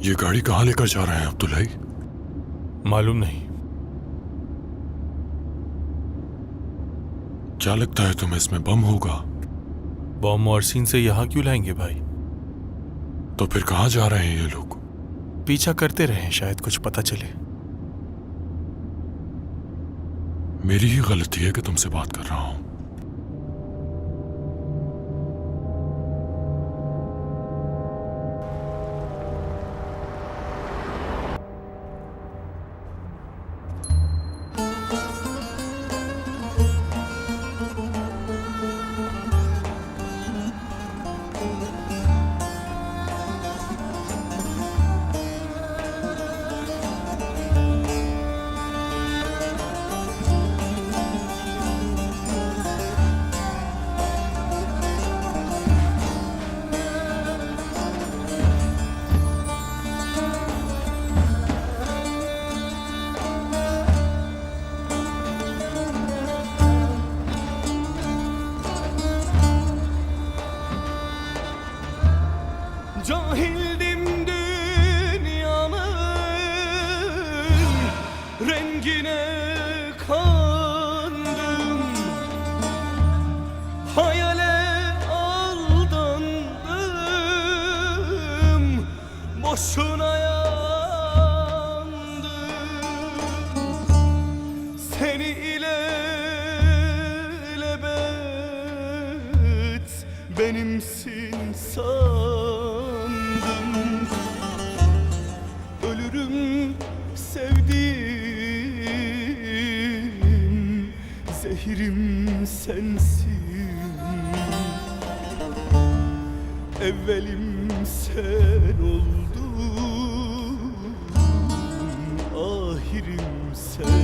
ये गाड़ी कहाँ लेकर जा रहे हैं अब्दुल्लाई? मालूम नहीं। क्या लगता है तुम्हें इसमें बम होगा? बॉम्ब और सीन से यहाँ क्यों लाएंगे भाई? तो फिर कहाँ जा रहे हैं ये लोग? पीछा करते रहे, शायद कुछ पता चले। मेरी ही गलती है कि तुमसे बात कर रहा हूं। Cahildim dünyanın rengine kandım, hayale aldandım, boşuna yandım. Seni ilelebet benimsin sandım. Ölürüm sevdiğim, zehirim sensin. Evvelim sen oldun, ahirim sensin.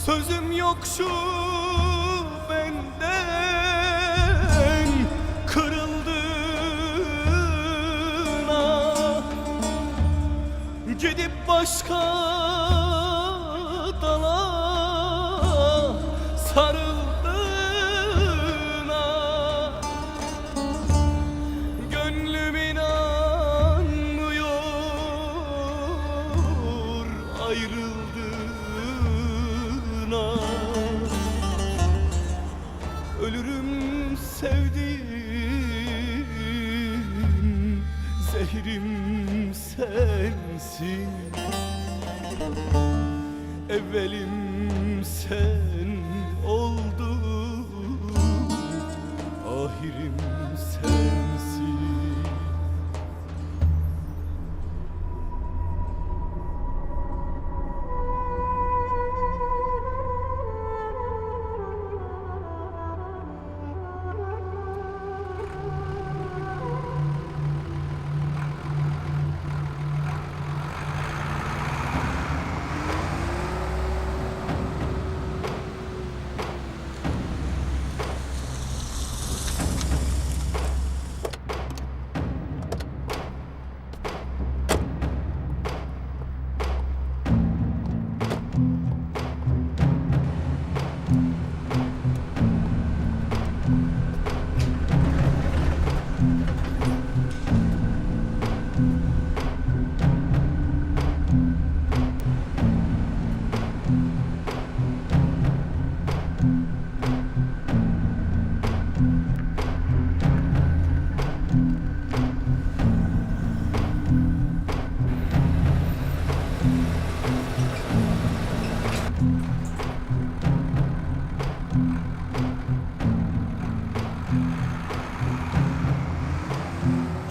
Sözüm yok şu benden kırıldığına, gidip başka dala sarıldığına. Gönlüm inanmıyor ayrıldığına. Ölürüm sevdiğim, zehirim sensin. Evvelim sen oldun, ahirim sensin.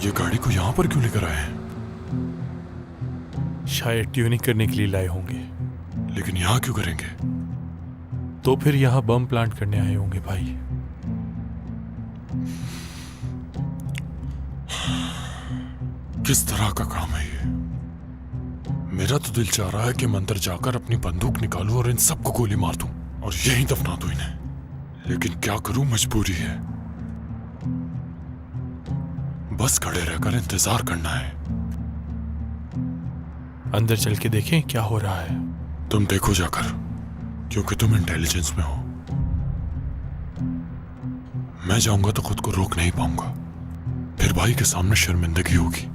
ये गाड़ी को यहाँ पर क्यों लेकर आए हैं? शायद ट्यूनिंग करने के लिए लाए होंगे। लेकिन यहां क्यों करेंगे? तो फिर यहाँ बम प्लांट करने आए होंगे भाई। किस तरह का काम है ये? मेरा तो दिल चाह रहा है कि मैं अंदर जाकर अपनी बंदूक निकालूं और इन सबको गोली मार दूं और यहीं दफना दूं इन्हें, लेकिन क्या करूं, मजबूरी है। बस खड़े रहकर इंतजार करना है। अंदर चल के देखें क्या हो रहा है। तुम देखो जाकर, क्योंकि तुम इंटेलिजेंस में हो। मैं जाऊंगा तो खुद को रोक नहीं पाऊंगा, फिर भाई के सामने शर्मिंदगी होगी।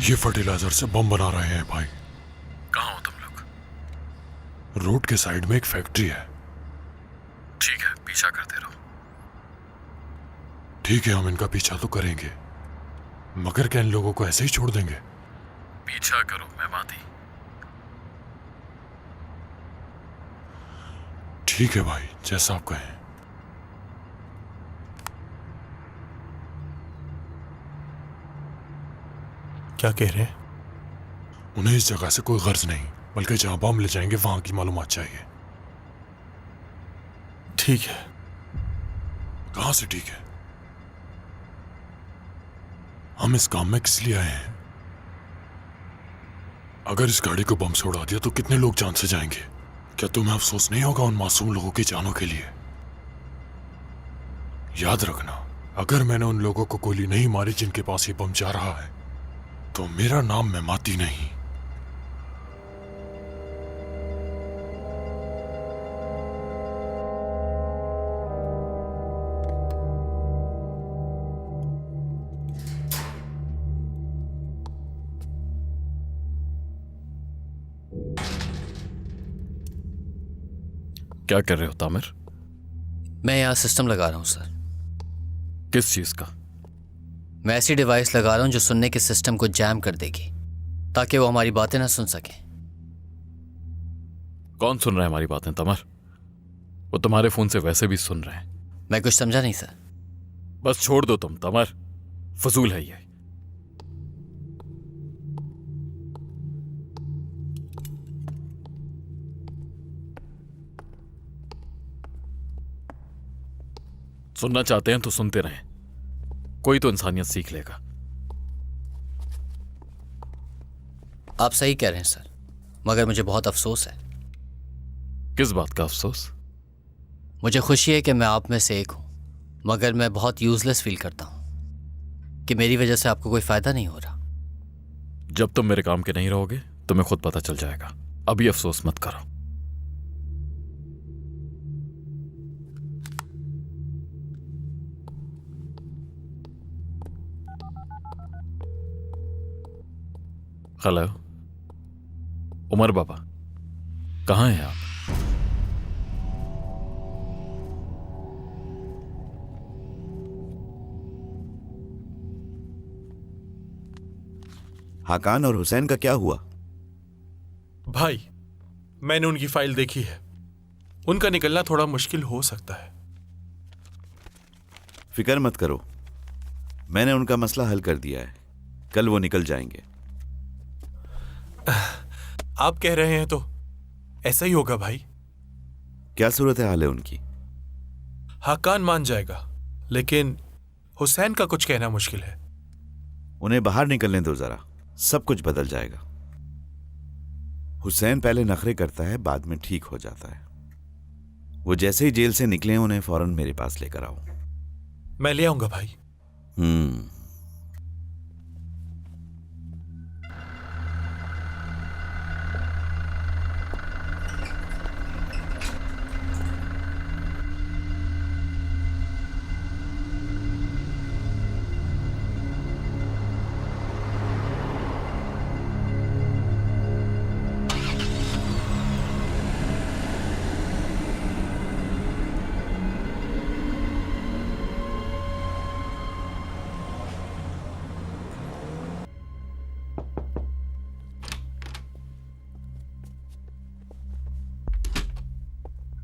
ये फर्टिलाइजर से बम बना रहे हैं भाई। कहाँ हो तुम लोग? रोड के साइड में एक फैक्ट्री है। ठीक है, पीछा करते रहो। ठीक है, हम इनका पीछा तो करेंगे, मगर क्या इन लोगों को ऐसे ही छोड़ देंगे? पीछा करो, मैं माती। ठीक है भाई, जैसा आप कहें। क्या कह रहे हैं? उन्हें इस जगह से कोई गर्ज नहीं, बल्कि जहां बम ले जाएंगे वहां की मालूमात चाहिए। ठीक है। कहां से ठीक है? हम इस काम में किस लिए आए हैं? अगर इस गाड़ी को बम से उड़ा दिया तो कितने लोग जान से जाएंगे? क्या तुम्हें अफसोस नहीं होगा उन मासूम लोगों की जानों के लिए? याद रखना, अगर मैंने उन लोगों को गोली नहीं मारी जिनके पास ये बम जा रहा है, तो मेरा नाम मेमाती नहीं। क्या कर रहे हो तामिर? मैं यहाँ सिस्टम लगा रहा हूँ सर। किस चीज का? मैं ऐसी डिवाइस लगा रहा हूँ जो सुनने के सिस्टम को जैम कर देगी, ताकि वो हमारी बातें ना सुन सके। कौन सुन रहा है हमारी बातें तामिर? वो तुम्हारे फोन से वैसे भी सुन रहे हैं। मैं कुछ समझा नहीं सर। बस छोड़ दो तुम तामिर, फजूल है ये। सुनना चाहते हैं तो सुनते रहें, कोई तो इंसानियत सीख लेगा। आप सही कह रहे हैं सर, मगर मुझे बहुत अफसोस है। किस बात का अफसोस? मुझे खुशी है कि मैं आप में से एक हूं, मगर मैं बहुत यूजलेस फील करता हूं कि मेरी वजह से आपको कोई फायदा नहीं हो रहा। जब तुम मेरे काम के नहीं रहोगे तुम्हें खुद पता चल जाएगा। अभी अफसोस मत करो। हेलो, उमर बाबा, कहाँ हैं आप? हाकान और हुसैन का क्या हुआ? भाई, मैंने उनकी फाइल देखी है। उनका निकलना थोड़ा मुश्किल हो सकता है। फिक्र मत करो, मैंने उनका मसला हल कर दिया है। कल वो निकल जाएंगे। आप कह रहे हैं तो ऐसा ही होगा भाई। क्या सूरत हाल है उनकी? हाकान मान जाएगा, लेकिन हुसैन का कुछ कहना मुश्किल है। उन्हें बाहर निकलने दो जरा, सब कुछ बदल जाएगा। हुसैन पहले नखरे करता है, बाद में ठीक हो जाता है। वो जैसे ही जेल से निकले उन्हें फौरन मेरे पास लेकर आओ। मैं ले आऊंगा भाई।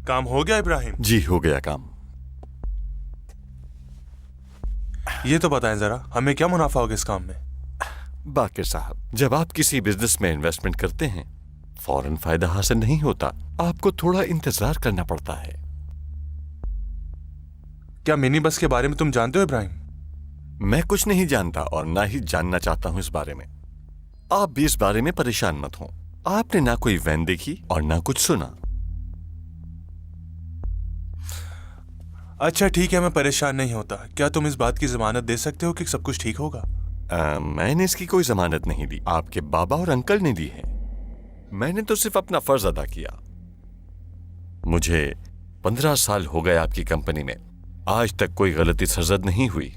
काम हो गया इब्राहिम? जी हो गया काम। ये तो बताएं जरा, हमें क्या मुनाफा होगा इस काम में? बाकिर साहब, जब आप किसी बिजनेस में इन्वेस्टमेंट करते हैं फौरन फायदा हासिल नहीं होता, आपको थोड़ा इंतजार करना पड़ता है। क्या मिनी बस के बारे में तुम जानते हो इब्राहिम? मैं कुछ नहीं जानता और ना ही जानना चाहता हूं इस बारे में। आप भी इस बारे में परेशान मत हो। आपने ना कोई वैन देखी और ना कुछ सुना। अच्छा ठीक है, मैं परेशान नहीं होता। क्या तुम इस बात की जमानत दे सकते हो कि सब कुछ ठीक होगा? मैंने इसकी कोई जमानत नहीं दी, आपके बाबा और अंकल ने दी है। मैंने तो सिर्फ अपना फर्ज अदा किया। मुझे 15 साल हो गए आपकी कंपनी में, आज तक कोई गलती सरजद नहीं हुई।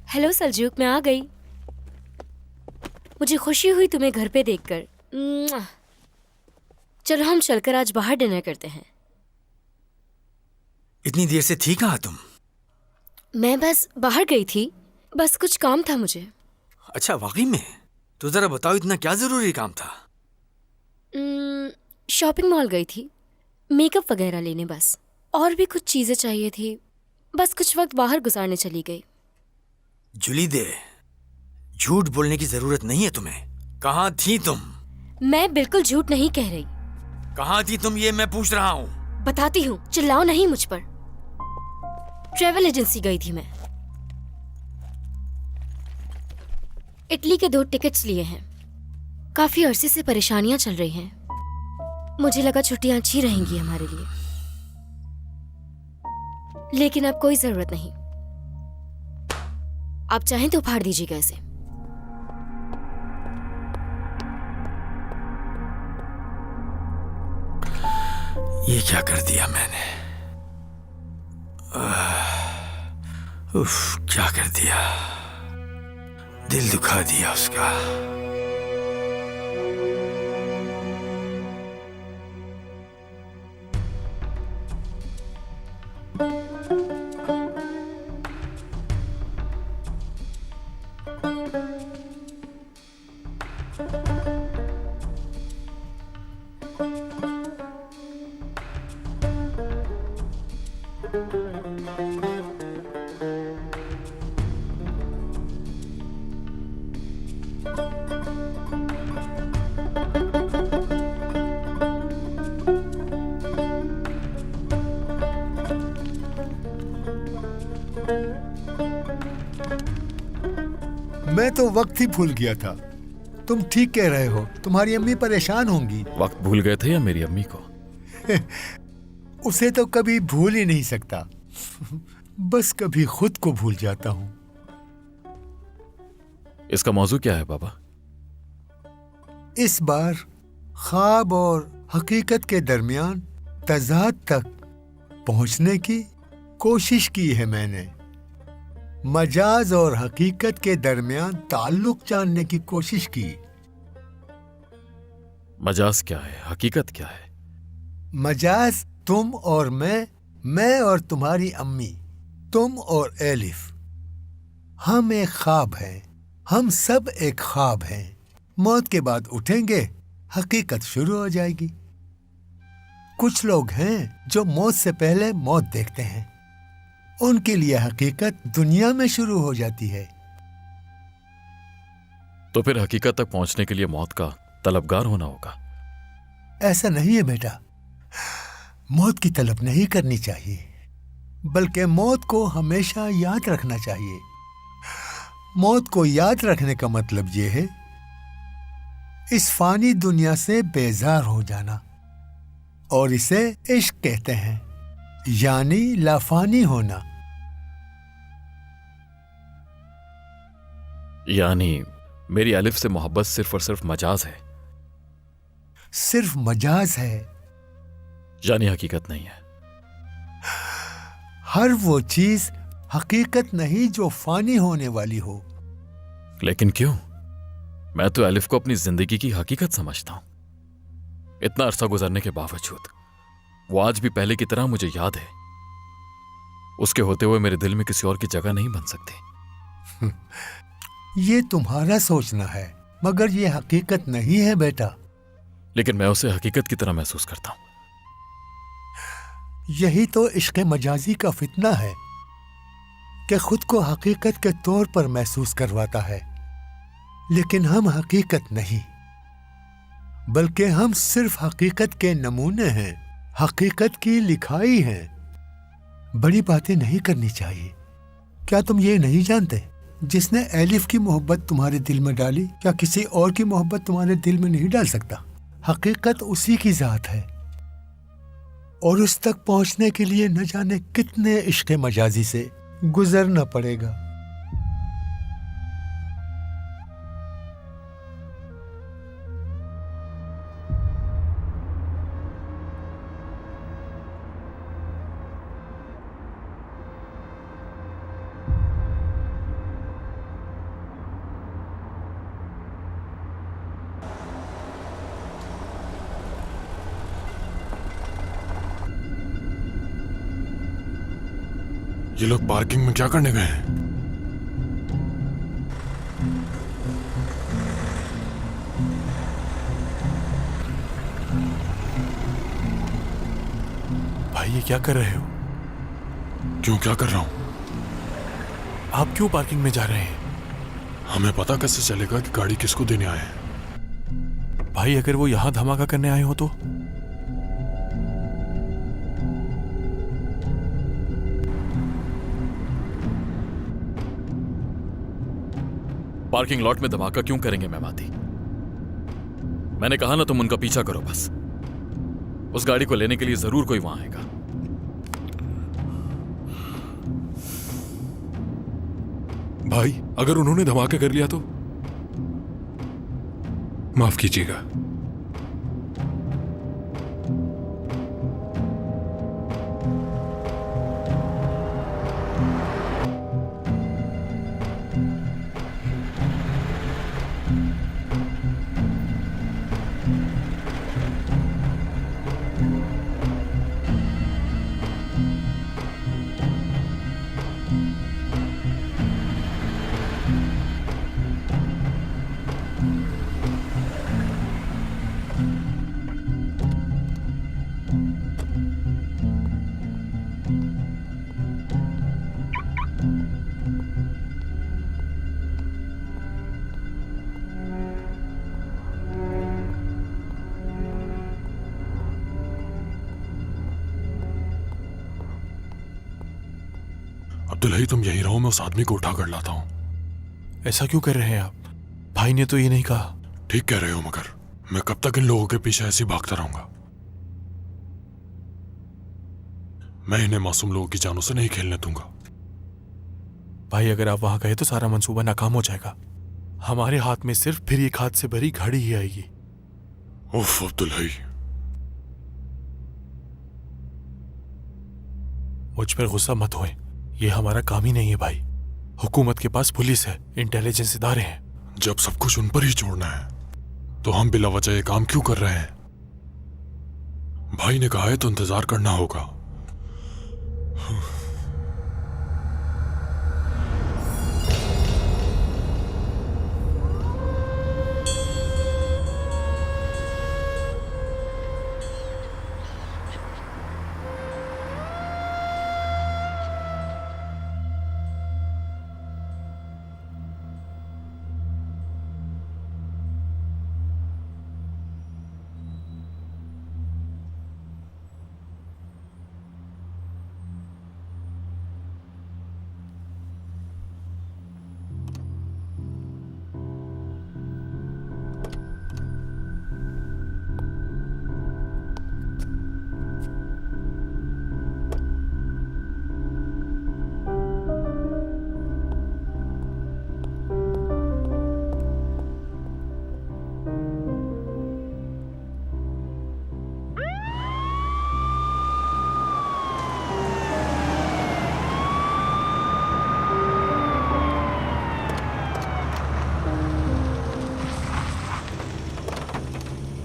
हेलो सलजूक, मैं आ गई। मुझे खुशी हुई तुम्हें घर पे देखकर। म्वा। चलो हम चलकर आज बाहर डिनर करते हैं। इतनी देर से थी कहाँ तुम? मैं बस बाहर गई थी, बस कुछ काम था मुझे। अच्छा वाकई में? तो जरा बताओ, इतना क्या जरूरी काम था? शॉपिंग मॉल गई थी, मेकअप वगैरह लेने, बस और भी कुछ चीजें चाहिए थी। बस कुछ वक्त बाहर गुजारने चली गई। जुलीदे, झूठ बोलने की जरूरत नहीं है तुम्हें। कहाँ थी तुम? मैं बिल्कुल झूठ नहीं कह रही। कहाँ थी तुम, ये मैं पूछ रहा हूँ। बताती हूँ, चिल्लाओ नहीं मुझ पर। ट्रैवल एजेंसी गई थी मैं। इटली के 2 टिकट्स लिए हैं। काफी अरसे से परेशानियां चल रही हैं। मुझे लगा छुट्टियां अच्छी रहेंगी हमारे लिए, लेकिन अब कोई जरूरत नहीं। आप चाहें तो फाड़ दीजिएगा इसे। ये क्या कर दिया मैंने? उफ, क्या कर दिया। दिल दुखा दिया उसका। मैं तो वक्त ही भूल गया था। तुम ठीक कह रहे हो, तुम्हारी अम्मी परेशान होंगी। वक्त भूल गए थे या मेरी अम्मी को? उसे तो कभी भूल ही नहीं सकता। बस कभी खुद को भूल जाता हूं। इसका मौजू क्या है बाबा? इस बार ख्वाब और हकीकत के दरमियान तजाद तक पहुंचने की कोशिश की है मैंने। मजाज और हकीकत के दरमियान ताल्लुक जानने की कोशिश की। मजाज क्या है, हकीकत क्या है? मजाज तुम और मैं और तुम्हारी अम्मी, तुम और एलिफ। हम एक ख्वाब हैं, हम सब एक ख्वाब हैं। मौत के बाद उठेंगे, हकीकत शुरू हो जाएगी। कुछ लोग हैं जो मौत से पहले मौत देखते हैं, उनके लिए हकीकत दुनिया में शुरू हो जाती है। तो फिर हकीकत तक पहुंचने के लिए मौत का तलबगार होना होगा। ऐसा नहीं है बेटा, मौत की तलब नहीं करनी चाहिए, बल्कि मौत को हमेशा याद रखना चाहिए। मौत को याद रखने का मतलब यह है इस फानी दुनिया से बेजार हो जाना, और इसे इश्क कहते हैं, यानी लाफानी होना। यानी मेरी अलिफ से मोहब्बत सिर्फ और सिर्फ मजाज है? सिर्फ मजाज है, यानी हकीकत नहीं है। हर वो चीज हकीकत नहीं जो फानी होने वाली हो। लेकिन क्यों? मैं तो अलिफ को अपनी जिंदगी की हकीकत समझता हूं। इतना अरसा गुजरने के बावजूद वो आज भी पहले की तरह मुझे याद है। उसके होते हुए मेरे दिल में किसी और की जगह नहीं बन सकती। ये तुम्हारा सोचना है, मगर ये हकीकत नहीं है बेटा। लेकिन मैं उसे हकीकत की तरह महसूस करता हूं। यही तो इश्क मजाजी का फितना है कि खुद को हकीकत के तौर पर महसूस करवाता है। लेकिन हम हकीकत नहीं, बल्कि हम सिर्फ हकीकत के नमूने हैं, हकीकत की लिखाई हैं। बड़ी बातें नहीं करनी चाहिए। क्या तुम ये नहीं जानते, जिसने एलिफ की मोहब्बत तुम्हारे दिल में डाली, क्या किसी और की मोहब्बत तुम्हारे दिल में नहीं डाल सकता? हकीकत उसी की जात है, और उस तक पहुंचने के लिए न जाने कितने इश्क मजाजी से गुजरना पड़ेगा। ये लोग पार्किंग में क्या करने गए हैं? भाई ये क्या कर रहे हो? क्यों क्या कर रहा हूं? आप क्यों पार्किंग में जा रहे हैं? हमें पता कैसे चलेगा कि गाड़ी किसको देने आए हैं? भाई अगर वो यहां धमाका करने आए हो तो? पार्किंग लॉट में धमाका क्यों करेंगे मेहमाती? मैंने कहा ना, तुम उनका पीछा करो बस। उस गाड़ी को लेने के लिए जरूर कोई वहां आएगा। भाई अगर उन्होंने धमाका कर लिया तो? माफ कीजिएगा। अब्दुल्लाई, तुम यहीं रहो, मैं उस आदमी को उठा कर लाता हूं। ऐसा क्यों कर रहे हैं आप? भाई ने तो ये नहीं कहा। ठीक कह रहे हो, मगर मैं कब तक इन लोगों के पीछे ऐसे ही भागता रहूंगा? मैं इन्हें मासूम लोगों की जानों से नहीं खेलने दूंगा। भाई अगर आप वहां गए तो सारा मंसूबा नाकाम हो जाएगा। हमारे हाथ में सिर्फ फिर एक हाथ से भरी घड़ी ही आएगी। उफ अब्दुल्लाई, मुझ पर गुस्सा मत होए, ये हमारा काम ही नहीं है भाई। हुकूमत के पास पुलिस है, इंटेलिजेंस इदारे हैं। जब सब कुछ उन पर ही छोड़ना है तो हम बिला वजह ये काम क्यों कर रहे हैं? भाई ने कहा है तो इंतजार करना होगा।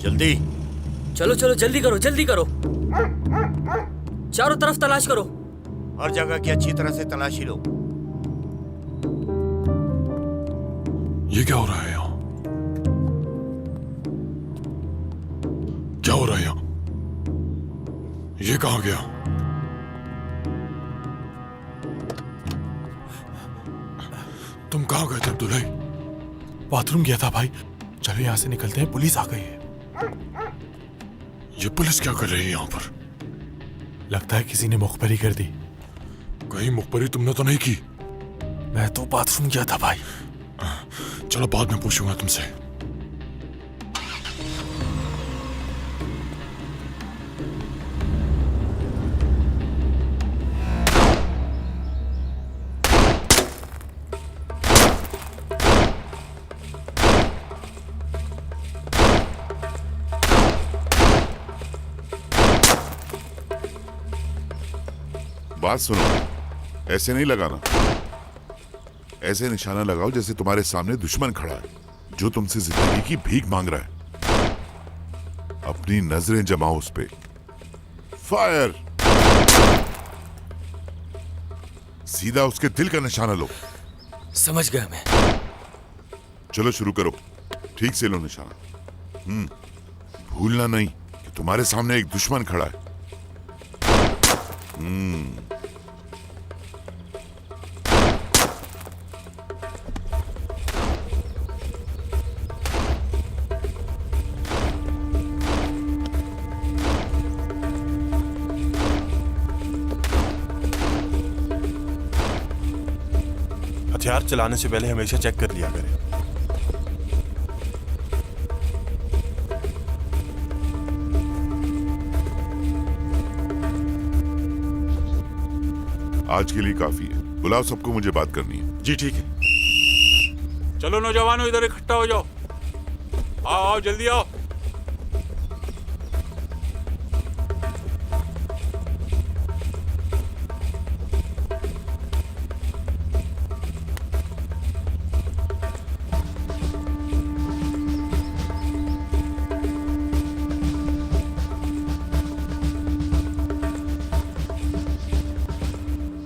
जल्दी चलो चलो, जल्दी करो, जल्दी करो। चारों तरफ तलाश करो। हर जगह की अच्छी तरह से तलाशी लो। ये क्या हो रहा है यहाँ? क्या हो रहा है यहाँ? ये कहाँ गया? तुम कहाँ गए थे अब्दुल्लाई? बाथरूम गया था भाई। चलो यहाँ से निकलते हैं, पुलिस आ गई है। ये पुलिस क्या कर रही है यहाँ पर? लगता है किसी ने मुखबरी कर दी। कहीं मुखबरी तुमने तो नहीं की? मैं तो बाथरूम गया था भाई। चलो बाद में पूछूंगा तुमसे। बात सुनो, ऐसे नहीं लगाना। ऐसे निशाना लगाओ जैसे तुम्हारे सामने दुश्मन खड़ा है जो तुमसे जिंदगी की भीख मांग रहा है। अपनी नजरें जमाओ उस पे। फायर! सीधा उसके दिल का निशाना लो। समझ गया मैं। चलो शुरू करो। ठीक से लो निशाना। भूलना नहीं कि तुम्हारे सामने एक दुश्मन खड़ा है। हथियार चलाने से पहले हमेशा चेक कर लिया करें। आज के लिए काफी है। बुलाओ सबको, मुझे बात करनी है। जी ठीक है। चलो नौजवानों, इधर इकट्ठा हो जाओ। आओ आओ, जल्दी आओ।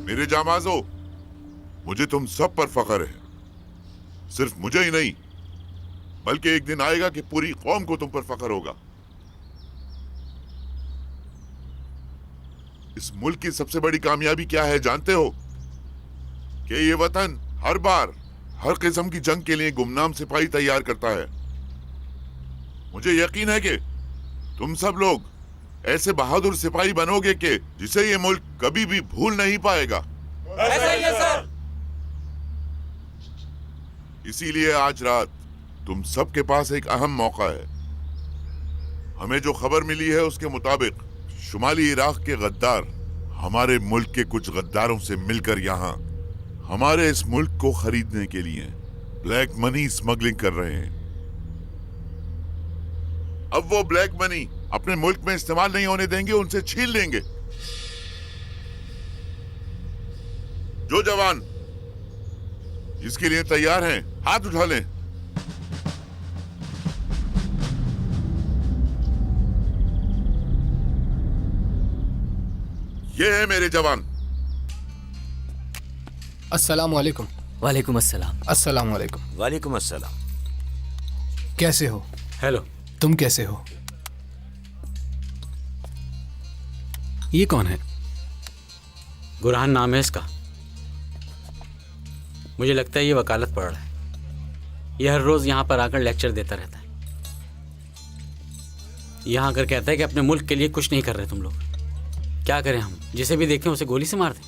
मेरे जामाजो, मुझे तुम सब पर फख्र है। सिर्फ मुझे ही नहीं, बल्कि एक दिन आएगा कि पूरी कौम को तुम पर फख्र होगा। इस मुल्क की सबसे बड़ी कामयाबी क्या है जानते हो? कि ये वतन हर बार हर किस्म की जंग के लिए गुमनाम सिपाही तैयार करता है। मुझे यकीन है कि तुम सब लोग ऐसे बहादुर सिपाही बनोगे कि जिसे ये मुल्क कभी भी भूल नहीं पाएगा। ऐसा ही है सर। इसीलिए आज रात तुम सबके पास एक अहम मौका है। हमें जो खबर मिली है उसके मुताबिक शुमाली इराक के गद्दार हमारे मुल्क के कुछ गद्दारों से मिलकर यहाँ हमारे इस मुल्क को खरीदने के लिए ब्लैक मनी स्मगलिंग कर रहे हैं। अब वो ब्लैक मनी अपने मुल्क में इस्तेमाल नहीं होने देंगे, उनसे छीन लेंगे। जो जवान इसके लिए तैयार हैं, हाथ उठा लें। ये है मेरे जवान। अस्सलाम वालेकुम। वालेकुम अस्सलाम। अस्सलाम वालेकुम। वालेकुम अस्सलाम। कैसे हो? हेलो। तुम कैसे हो? ये कौन है? गुरहान नाम है इसका। मुझे लगता है ये वकालत पढ़ रहा है। ये हर रोज यहाँ पर आकर लेक्चर देता रहता है। यहाँ आकर कहता है कि अपने मुल्क के लिए कुछ नहीं कर रहे तुम लोग। क्या करें हम? जिसे भी देखें उसे गोली से मार दें।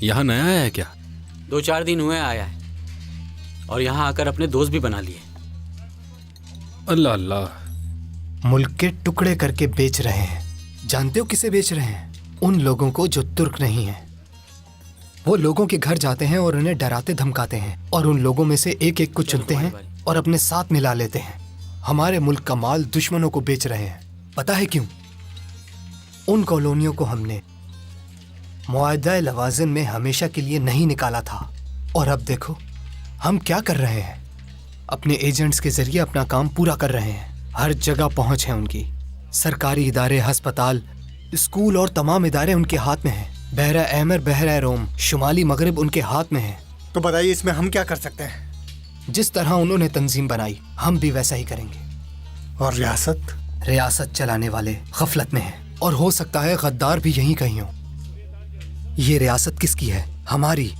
यहाँ नया आया है क्या? 2-4 दिन हुए आया है और यहाँ आकर अपने दोस्त भी बना लिए। अल्लाह अल्लाह। मुल्क के टुकड़े करके बेच रहे हैं। जानते हो किसे बेच रहे हैं? उन लोगों को जो तुर्क नहीं है। वो लोगों के घर जाते हैं और उन्हें डराते धमकाते हैं और उन लोगों में से एक एक को चुनते हैं और अपने साथ मिला लेते हैं। हमारे मुल्क का माल दुश्मनों को बेच रहे हैं। पता है क्यों? उन कॉलोनियों को हमने मुआहदा लवाज़िम में हमेशा के लिए नहीं निकाला था और अब देखो हम क्या कर रहे हैं। अपने एजेंट्स के जरिए अपना काम पूरा कर रहे हैं। हर जगह पहुंच है उनकी। सरकारी इदारे, अस्पताल, स्कूल और तमाम इदारे उनके हाथ में हैं। बहरा अहमर, बहरा रोम, शुमाली मगरिब उनके हाथ में है। तो बताइए इसमें हम क्या कर सकते हैं? जिस तरह उन्होंने तंजीम बनाई हम भी वैसा ही करेंगे। और रियासत? रियासत चलाने वाले गफलत में हैं और हो सकता है गद्दार भी यहीं कहीं हो। ये रियासत किसकी है? हमारी।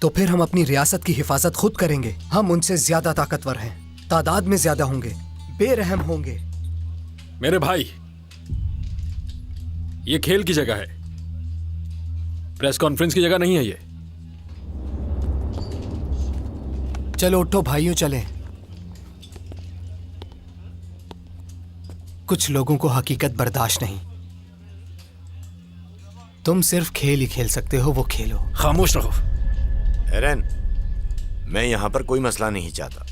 तो फिर हम अपनी रियासत की हिफाजत खुद करेंगे। हम उनसे ज्यादा ताकतवर हैं, तादाद में ज्यादा होंगे, बेरहम होंगे। मेरे भाई, ये खेल की जगह है, प्रेस कॉन्फ्रेंस की जगह नहीं है ये। चलो उठो भाइयों, चलें। कुछ लोगों को हकीकत बर्दाश्त नहीं। तुम सिर्फ खेल ही खेल सकते हो, वो खेलो। खामोश रहो। एरन, मैं यहां पर कोई मसला नहीं चाहता।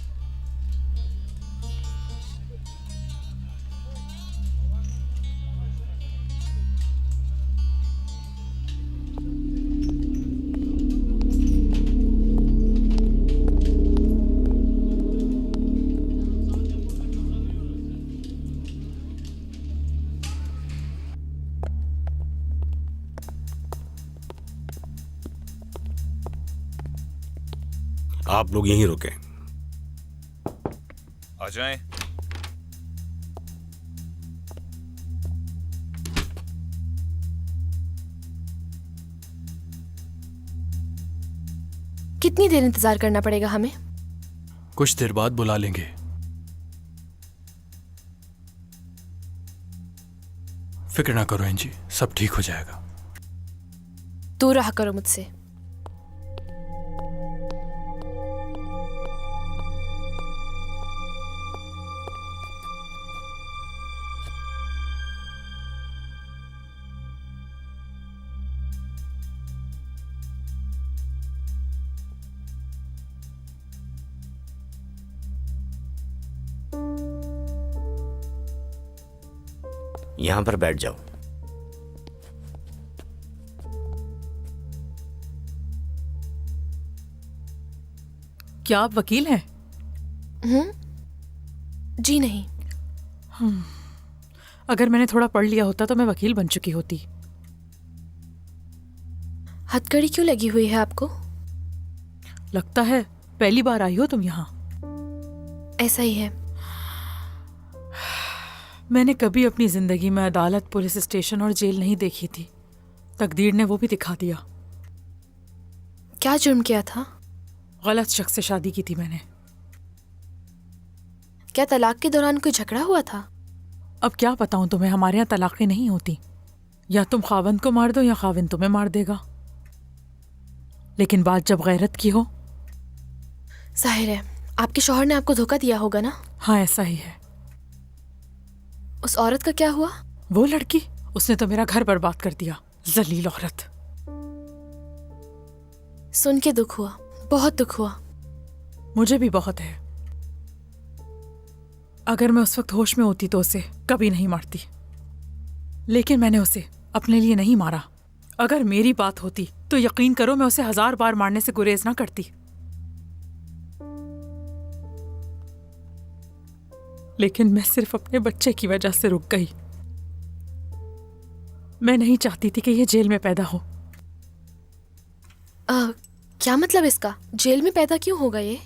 आप लोग यहीं रुकें। आ जाएं। कितनी देर इंतजार करना पड़ेगा हमें? कुछ देर बाद बुला लेंगे। फिक्र ना करो एंजी, सब ठीक हो जाएगा। दूर रहा करो मुझसे। यहां पर बैठ जाओ। क्या आप वकील हैं? जी नहीं। अगर मैंने थोड़ा पढ़ लिया होता तो मैं वकील बन चुकी होती। हथकड़ी क्यों लगी हुई है आपको? लगता है पहली बार आई हो तुम यहाँ। ऐसा ही है। मैंने कभी अपनी जिंदगी में अदालत, पुलिस स्टेशन और जेल नहीं देखी थी। तकदीर ने वो भी दिखा दिया। क्या जुर्म किया था? गलत शख्स से शादी की थी मैंने। क्या तलाक के दौरान कोई झगड़ा हुआ था? अब क्या बताऊं तुम्हें, हमारे यहाँ तलाकें नहीं होती। या तुम खाविंद को मार दो या खाविंद तुम्हें मार देगा। लेकिन बात जब गैरत की हो। जाहिर है आपके शौहर ने आपको धोखा दिया होगा ना? हाँ ऐसा ही है। उस औरत का क्या हुआ? वो लड़की, उसने तो मेरा घर बर्बाद कर दिया। जलील औरत। सुन के दुख हुआ, बहुत दुख हुआ। मुझे भी बहुत है। अगर मैं उस वक्त होश में होती तो उसे कभी नहीं मारती, लेकिन मैंने उसे अपने लिए नहीं मारा। अगर मेरी बात होती तो यकीन करो मैं उसे 1000 बार मारने से गुरेज ना करती। लेकिन मैं सिर्फ अपने बच्चे की वजह से रुक गई। मैं नहीं चाहती थी कि ये जेल में पैदा हो। क्या मतलब इसका? जेल में पैदा क्यों होगा ये?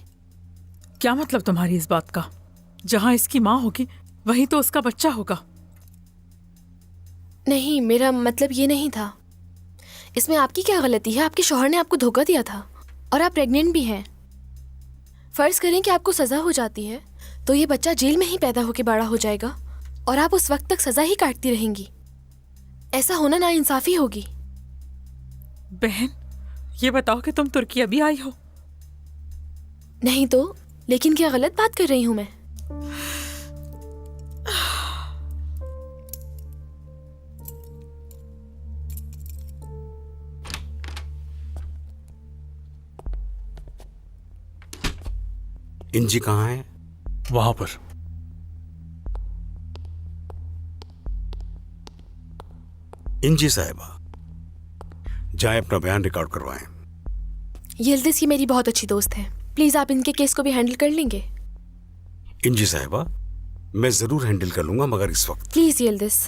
क्या मतलब तुम्हारी इस बात का? जहां इसकी माँ होगी वहीं तो उसका बच्चा होगा। नहीं, मेरा मतलब ये नहीं था। इसमें आपकी क्या गलती है? आपके शौहर ने आपको धोखा दिया था और आप प्रेग्नेंट भी हैं। फर्ज करें कि आपको सजा हो जाती है तो ये बच्चा जेल में ही पैदा होकर बड़ा हो जाएगा और आप उस वक्त तक सजा ही काटती रहेंगी। ऐसा होना नाइंसाफी होगी। बहन, ये बताओ कि तुम तुर्की अभी आई हो? नहीं तो, लेकिन क्या गलत बात कर रही हूं मैं? इंजी कहाँ है? वहां पर। इंजी साहिबा, जाए अपना बयान रिकॉर्ड करवाएं। यिल्दिज, ये मेरी बहुत अच्छी दोस्त है। प्लीज आप इनके केस को भी हैंडल कर लेंगे? इंजी साहिबा, मैं जरूर हैंडल कर लूंगा, मगर इस वक्त प्लीज यिल्दिज।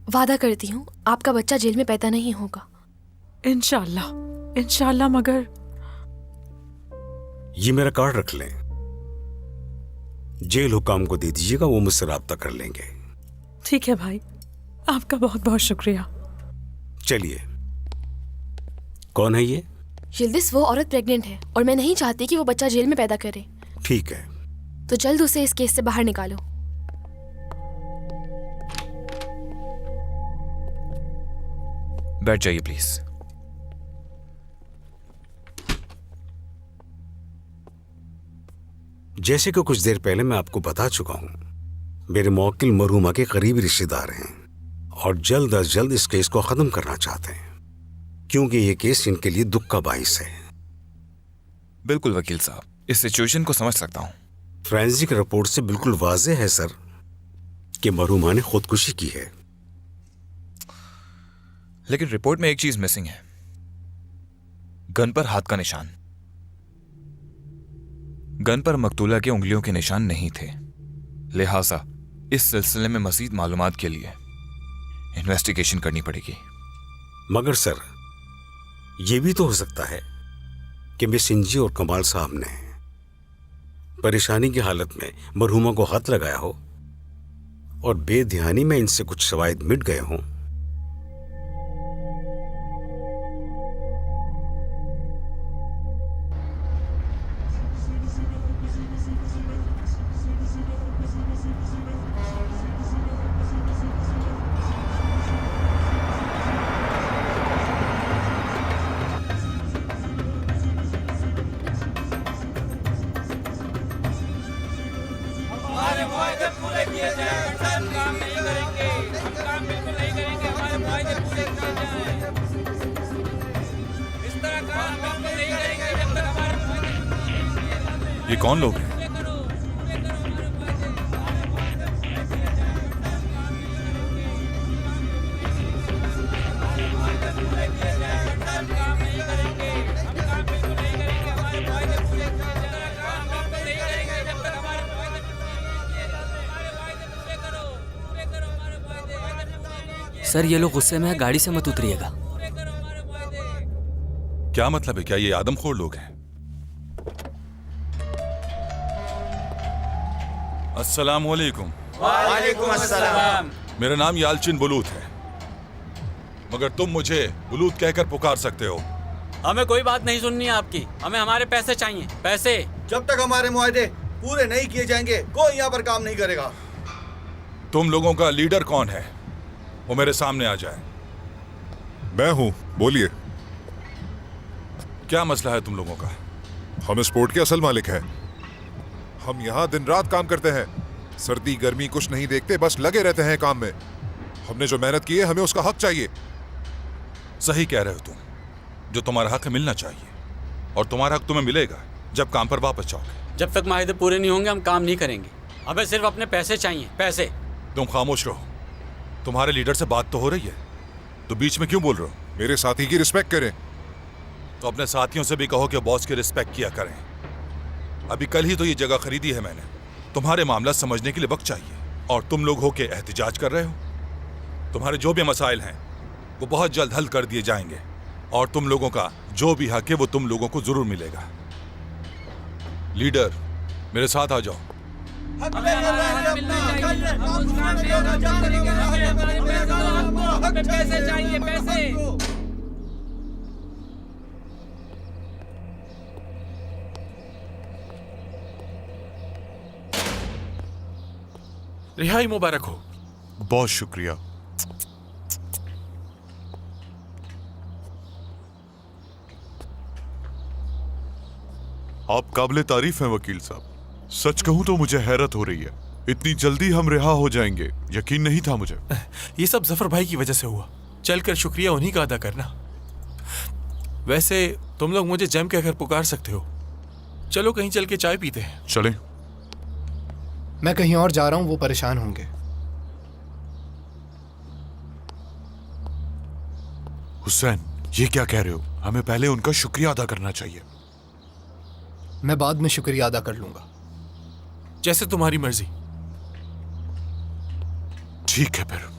वादा करती हूँ आपका बच्चा जेल में पैदा नहीं होगा। इंशाल्लाह, इंशाल्लाह। मगर ये मेरा कार्ड रख लें, जेल हुकाम को दे दीजिएगा, वो मुझसे राब्ता कर लेंगे। ठीक है भाई, आपका बहुत बहुत शुक्रिया। चलिए, कौन है ये? यिल्दिज, वो औरत प्रेग्नेंट है और मैं नहीं चाहती कि वो बच्चा जेल में पैदा करे। ठीक है, तो जल्द उसे इस केस से बाहर निकालो। बैठ जाइए प्लीज। जैसे कि कुछ देर पहले मैं आपको बता चुका हूं, मेरे मौकिल मरहूमा के करीबी रिश्तेदार हैं और जल्द अज जल्द इस केस को खत्म करना चाहते हैं, क्योंकि ये केस इनके लिए दुख का बाइस है। बिल्कुल वकील साहब, इस सिचुएशन को समझ सकता हूं। फोरेंसिक रिपोर्ट से बिल्कुल वाज़ेह है सर कि मरहूमा ने खुदकुशी की है। लेकिन रिपोर्ट में एक चीज मिसिंग है, गन पर हाथ का निशान। गन पर मकतूला के उंगलियों के निशान नहीं थे, लिहाजा इस सिलसिले में मजीद मालूमात के लिए इन्वेस्टिगेशन करनी पड़ेगी। मगर सर, यह भी तो हो सकता है कि मिस इंजी और कमाल साहब ने परेशानी की हालत में मरहूमा को हाथ लगाया हो और बेध्यानी में इनसे कुछ शवाहिद मिट गए हों। ये कौन लोग हैं? सर, ये लोग गुस्से में है, गाड़ी से मत उतरिएगा। क्या मतलब है? क्या ये आदमखोर लोग हैं? अस्सलाम वालेकुम। वालेकुम अस्सलाम। मेरा नाम यालचिन बुलूत है, मगर तुम मुझे बुलूत कहकर पुकार सकते हो। हमें कोई बात नहीं सुननी है आपकी, हमें हमारे पैसे चाहिए, पैसे। जब तक हमारे मुआहदे पूरे नहीं किए जाएंगे कोई यहाँ पर काम नहीं करेगा। तुम लोगों का लीडर कौन है? वो मेरे सामने आ जाए। मैं हूं, बोलिए। क्या मसला है तुम लोगों का? हम इस पोर्ट के असल मालिक हैं। हम यहाँ दिन रात काम करते हैं, सर्दी गर्मी कुछ नहीं देखते, बस लगे रहते हैं काम में। हमने जो मेहनत की है हमें उसका हक चाहिए। सही कह रहे हो तुम, जो तुम्हारा हक मिलना चाहिए। और तुम्हारा हक तुम्हें मिलेगा जब काम पर वापस जाओगे। जब तक माहिदे पूरे नहीं होंगे हम काम नहीं करेंगे। हमें सिर्फ अपने पैसे चाहिए, पैसे। तुम खामोश रहो। तुम्हारे लीडर से बात तो हो रही है, तो बीच में क्यों बोल रहे हो? मेरे साथी की रिस्पेक्ट करें। तो अपने साथियों से भी कहो कि बॉस की रिस्पेक्ट किया करें। अभी कल ही तो ये जगह खरीदी है मैंने। तुम्हारे मामला समझने के लिए वक्त चाहिए और तुम लोग हो के एहतिजाज कर रहे हो। तुम्हारे जो भी मसाइल हैं वो बहुत जल्द हल कर दिए जाएंगे और तुम लोगों का जो भी हक है वो तुम लोगों को जरूर मिलेगा। लीडर, मेरे साथ आ जाओ। पैसे चाहिए, पैसे। रिहाई मुबारक हो। बहुत शुक्रिया। आप काबिले तारीफ हैं वकील साहब। सच कहूं तो मुझे हैरत हो रही है, इतनी जल्दी हम रिहा हो जाएंगे यकीन नहीं था मुझे। ये सब जफर भाई की वजह से हुआ। चलकर शुक्रिया उन्हीं का अदा करना। वैसे तुम लोग मुझे जैम कहकर पुकार सकते हो। चलो कहीं चल के चाय पीते हैं। चलें। मैं कहीं और जा रहा हूं, वो परेशान होंगे। हुसैन, ये क्या कह रहे हो? हमें पहले उनका शुक्रिया अदा करना चाहिए। मैं बाद में शुक्रिया अदा कर लूंगा। जैसे तुम्हारी मर्जी। ठीक है फिर।